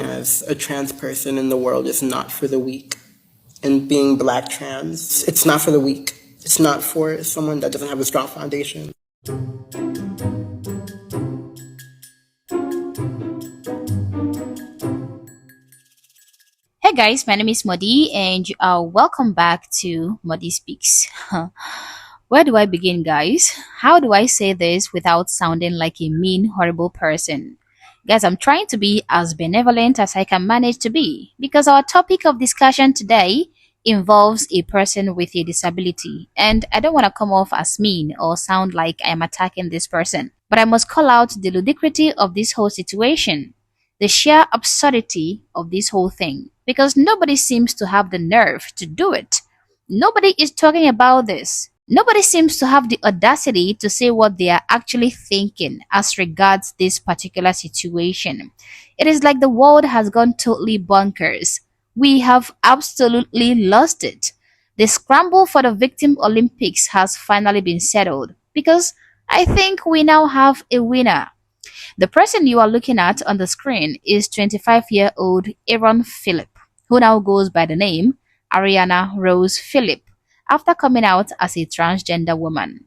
As a trans person in the world is not for the weak. And being black trans, it's not for the weak. It's not for someone that doesn't have a strong foundation. Hey guys, my name is Modi and welcome back to Modi Speaks. Where do I begin, guys? How do I say this without sounding like a mean, horrible person? Guys, I'm trying to be as benevolent as I can manage to be because our topic of discussion today involves a person with a disability. And I don't want to come off as mean or sound like I'm attacking this person, but I must call out the ludicrousity of this whole situation, the sheer absurdity of this whole thing, because nobody seems to have the nerve to do it. Nobody is talking about this. Nobody seems to have the audacity to say what they are actually thinking as regards this particular situation. It is like the world has gone totally bonkers. We have absolutely lost it. The scramble for the Victim Olympics has finally been settled because I think we now have a winner. The person you are looking at on the screen is 25-year-old Aaron Phillip, who now goes by the name Ariana Rose Phillip after coming out as a transgender woman.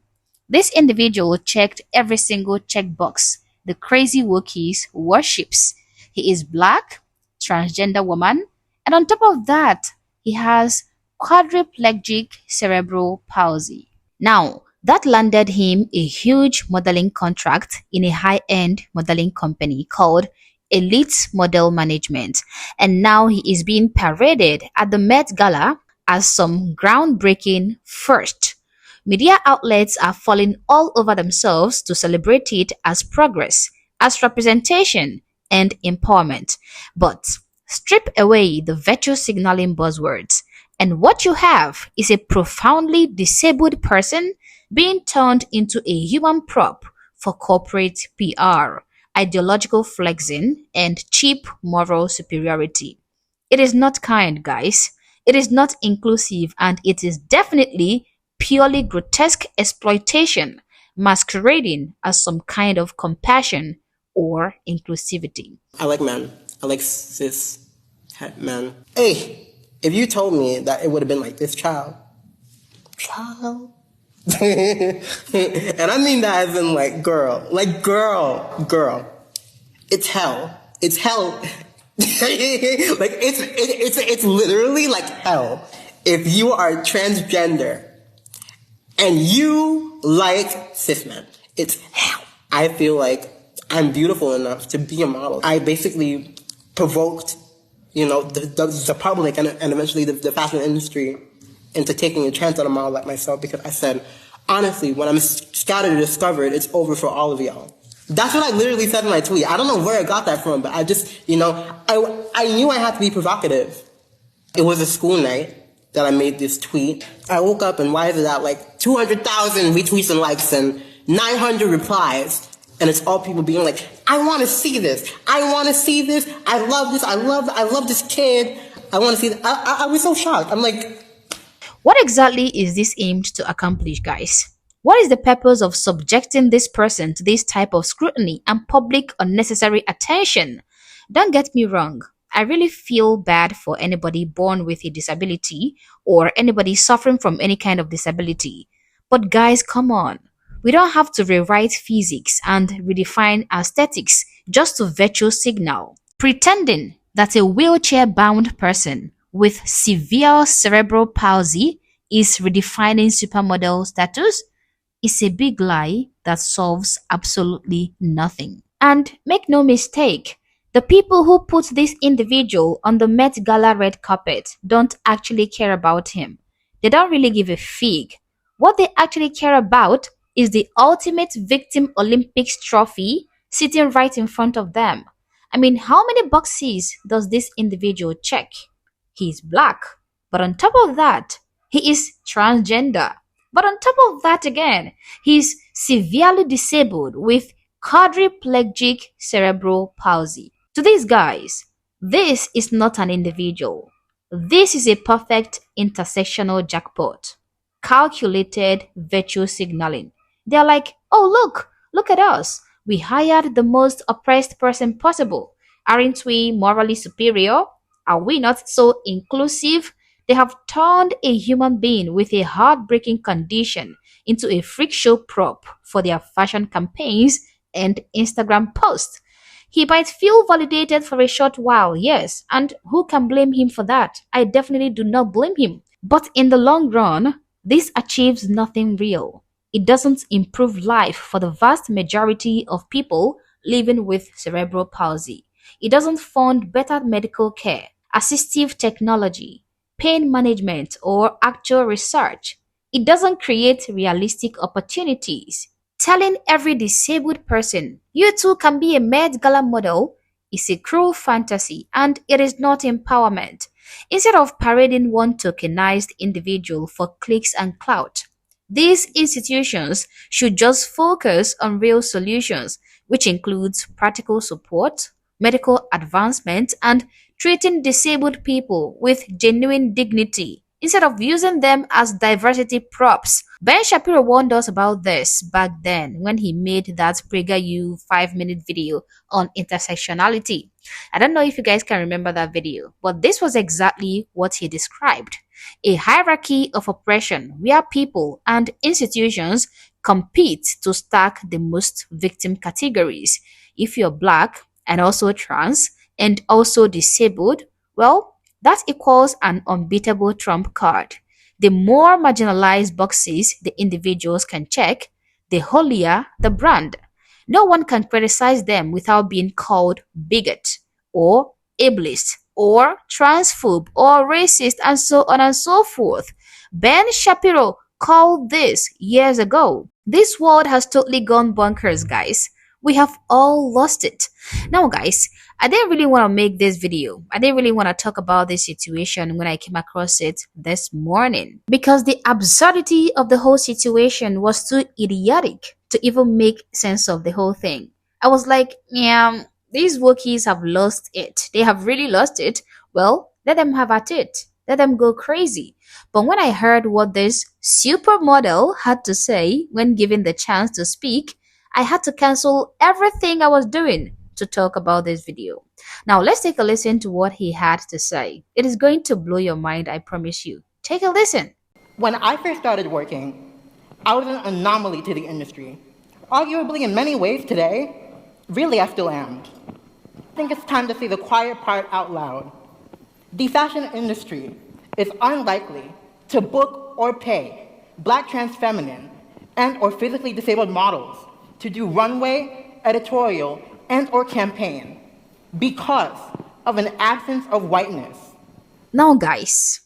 This individual checked every single checkbox the crazy Wookiees worships. He is black, transgender woman, and on top of that, he has quadriplegic cerebral palsy. Now, that landed him a huge modeling contract in a high-end modeling company called Elite Model Management, and now he is being paraded at the Met Gala as some groundbreaking first. Media outlets are falling all over themselves to celebrate it as progress, as representation, and empowerment. But strip away the virtue signaling buzzwords, and what you have is a profoundly disabled person being turned into a human prop for corporate PR, ideological flexing, and cheap moral superiority. It is not kind, guys. It is not inclusive, and it is definitely purely grotesque exploitation masquerading as some kind of compassion or inclusivity. I like men. I like cis men. Hey, if you told me that it would have been like this child. And I mean that as in girl. It's hell. It's hell. It's literally like hell. If you are transgender and you like cis men, it's hell. I feel like I'm beautiful enough to be a model. I basically provoked, the public and eventually the fashion industry into taking a chance on a model like myself because I said, honestly, when I'm scattered or discovered, it's over for all of y'all. That's what I literally said in my tweet. I don't know where I got that from, but I just, I knew I had to be provocative. It was a school night that I made this tweet. I woke up and why is it at 200,000 retweets and likes and 900 replies? And it's all people being like, I want to see this. I want to see this. I love this. I love this kid. I want to see this. I was so shocked. I'm like, what exactly is this aimed to accomplish, guys? What is the purpose of subjecting this person to this type of scrutiny and public unnecessary attention? Don't get me wrong. I really feel bad for anybody born with a disability or anybody suffering from any kind of disability. But guys, come on. We don't have to rewrite physics and redefine aesthetics just to virtue signal. Pretending that a wheelchair-bound person with severe cerebral palsy is redefining supermodel status is a big lie that solves absolutely nothing. And make no mistake, the people who put this individual on the Met Gala red carpet don't actually care about him. They don't really give a fig. What they actually care about is the ultimate Victim Olympics trophy sitting right in front of them. I mean, how many boxes does this individual check? He's black, but on top of that, he is transgender. But on top of that again, he's severely disabled with quadriplegic cerebral palsy. To these guys, this is not an individual. This is a perfect intersectional jackpot. Calculated virtue signaling. They're like, oh look at us. We hired the most oppressed person possible. Aren't we morally superior? Are we not so inclusive? They have turned a human being with a heartbreaking condition into a freak show prop for their fashion campaigns and Instagram posts. He might feel validated for a short while, yes, and who can blame him for that? I definitely do not blame him. But in the long run, this achieves nothing real. It doesn't improve life for the vast majority of people living with cerebral palsy. It doesn't fund better medical care, assistive technology, pain management, or actual research. It doesn't create realistic opportunities. Telling every disabled person, you too can be a Met Gala model, is a cruel fantasy and it is not empowerment. Instead of parading one tokenized individual for clicks and clout, these institutions should just focus on real solutions, which includes practical support, medical advancement, and treating disabled people with genuine dignity instead of using them as diversity props. Ben Shapiro warned us about this back then when he made that PragerU 5-minute video on intersectionality. I don't know if you guys can remember that video, but this was exactly what he described: a hierarchy of oppression where people and institutions compete to stack the most victim categories. If you're black and also trans and also disabled, well, that equals an unbeatable trump card. The more marginalized boxes the individuals can check, the holier the brand. No one can criticize them without being called bigot or ableist or transphobe or racist and so on and so forth. Ben Shapiro called this years ago. This world has totally gone bonkers, guys. We have all lost it. Now, guys, I didn't really want to make this video. I didn't really want to talk about this situation when I came across it this morning because the absurdity of the whole situation was too idiotic to even make sense of the whole thing. I was like, yeah, these Wookiees have lost it. They have really lost it. Well, let them have at it. Let them go crazy. But when I heard what this supermodel had to say when given the chance to speak, I had to cancel everything I was doing to talk about this video. Now, let's take a listen to what he had to say. It is going to blow your mind, I promise you. Take a listen. When I first started working, I was an anomaly to the industry. Arguably, in many ways today, really I still am. I think it's time to say the quiet part out loud. The fashion industry is unlikely to book or pay black trans feminine and or physically disabled models to do runway, editorial, and or campaign because of an absence of whiteness. Now, guys,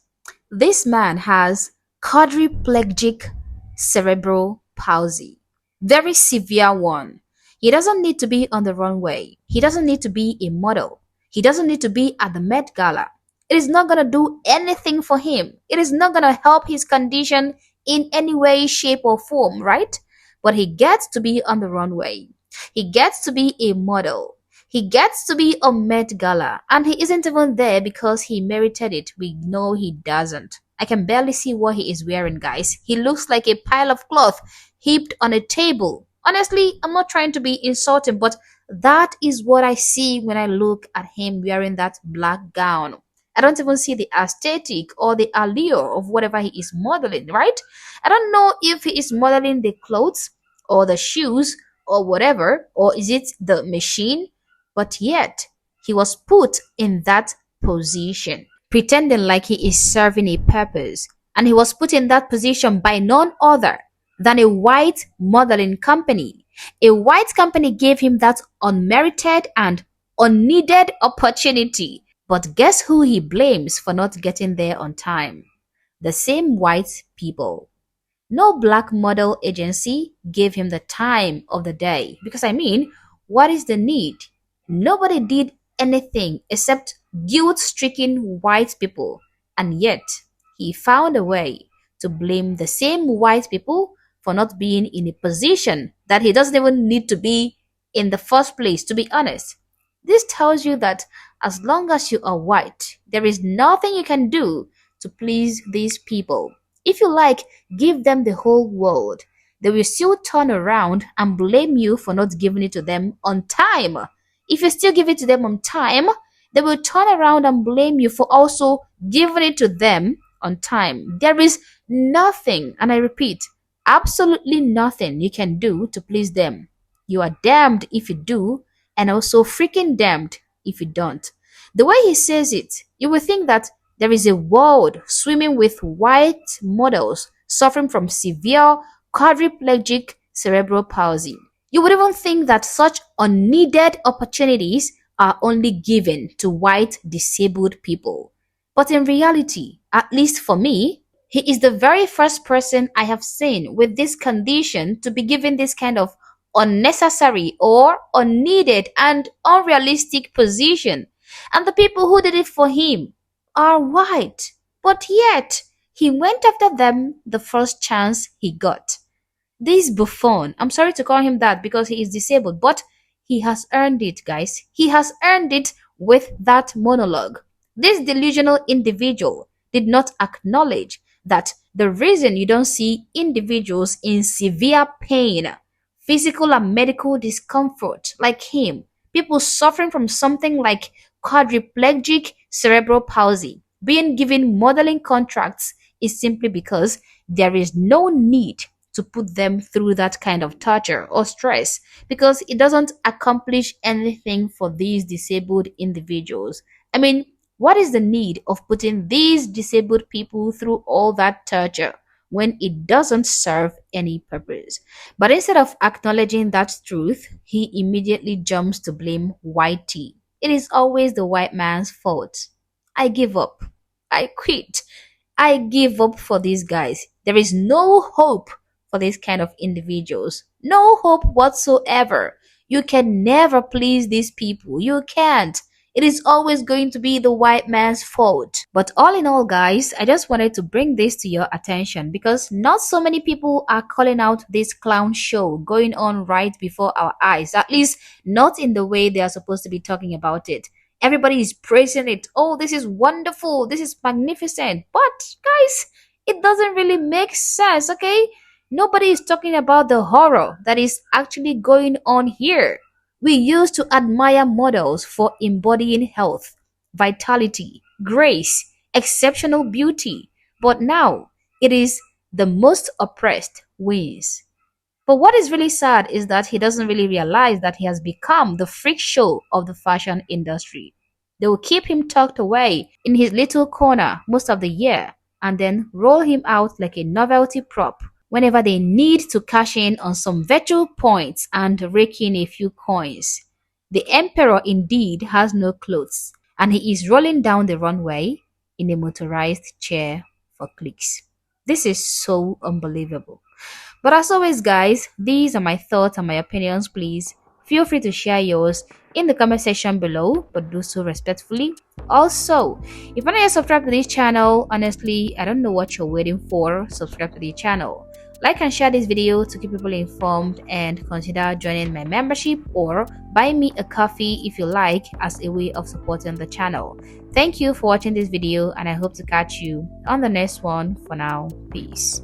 this man has quadriplegic cerebral palsy. Very severe one. He doesn't need to be on the runway. He doesn't need to be a model. He doesn't need to be at the Met Gala. It is not going to do anything for him. It is not going to help his condition in any way, shape, or form, right? But he gets to be on the runway. He gets to be a model. He gets to be a Met Gala. And he isn't even there because he merited it. We know he doesn't. I can barely see what he is wearing, guys. He looks like a pile of cloth heaped on a table. Honestly, I'm not trying to be insulting, but that is what I see when I look at him wearing that black gown. I don't even see the aesthetic or the allure of whatever he is modeling, right? I don't know if he is modeling the clothes or the shoes or whatever, or is it the machine? But yet, he was put in that position, pretending like he is serving a purpose. And he was put in that position by none other than a white modeling company. A white company gave him that unmerited and unneeded opportunity. But guess who he blames for not getting there on time? The same white people. No black model agency gave him the time of the day. Because I mean, what is the need? Nobody did anything except guilt-stricken white people. And yet, he found a way to blame the same white people for not being in a position that he doesn't even need to be in the first place, to be honest. This tells you that as long as you are white, there is nothing you can do to please these people. If you like, give them the whole world. They will still turn around and blame you for not giving it to them on time. If you still give it to them on time, they will turn around and blame you for also giving it to them on time. There is nothing, and I repeat, absolutely nothing you can do to please them. You are damned if you do, and also freaking damned if you don't. The way he says it, you will think that there is a world swimming with white models suffering from severe quadriplegic cerebral palsy. You would even think that such unneeded opportunities are only given to white disabled people. But in reality, at least for me, he is the very first person I have seen with this condition to be given this kind of unnecessary or unneeded and unrealistic position. And the people who did it for him are white. But yet, he went after them the first chance he got. This buffon, I'm sorry to call him that because he is disabled, but he has earned it, guys. He has earned it with that monologue. This delusional individual did not acknowledge that the reason you don't see individuals in severe pain, physical and medical discomfort like him, people suffering from something like quadriplegic cerebral palsy, being given modeling contracts is simply because there is no need to put them through that kind of torture or stress because it doesn't accomplish anything for these disabled individuals. I mean, what is the need of putting these disabled people through all that torture when it doesn't serve any purpose? But instead of acknowledging that truth, he immediately jumps to blame whitey. It is always the white man's fault. I give up. I quit. I give up for these guys. There is no hope for this kind of individuals. No hope whatsoever. You can never please these people. You can't. It is always going to be the white man's fault. But all in all, guys, I just wanted to bring this to your attention because not so many people are calling out this clown show going on right before our eyes. At least not in the way they are supposed to be talking about it. Everybody is praising it. Oh, this is wonderful. This is magnificent. But guys, it doesn't really make sense, okay? Nobody is talking about the horror that is actually going on here. We used to admire models for embodying health, vitality, grace, exceptional beauty, but now it is the most oppressed wins. But what is really sad is that he doesn't really realize that he has become the freak show of the fashion industry. They will keep him tucked away in his little corner most of the year and then roll him out like a novelty prop whenever they need to cash in on some virtual points and rake in a few coins. The emperor indeed has no clothes, and he is rolling down the runway in a motorized chair for clicks. This is so unbelievable. But as always, guys, these are my thoughts and my opinions. Please feel free to share yours in the comment section below, but do so respectfully. Also, if you're not subscribed to this channel, honestly, I don't know what you're waiting for. Subscribe to the channel. Like and share this video to keep people informed, and consider joining my membership or buy me a coffee if you like as a way of supporting the channel. Thank you for watching this video, and I hope to catch you on the next one. For now, peace.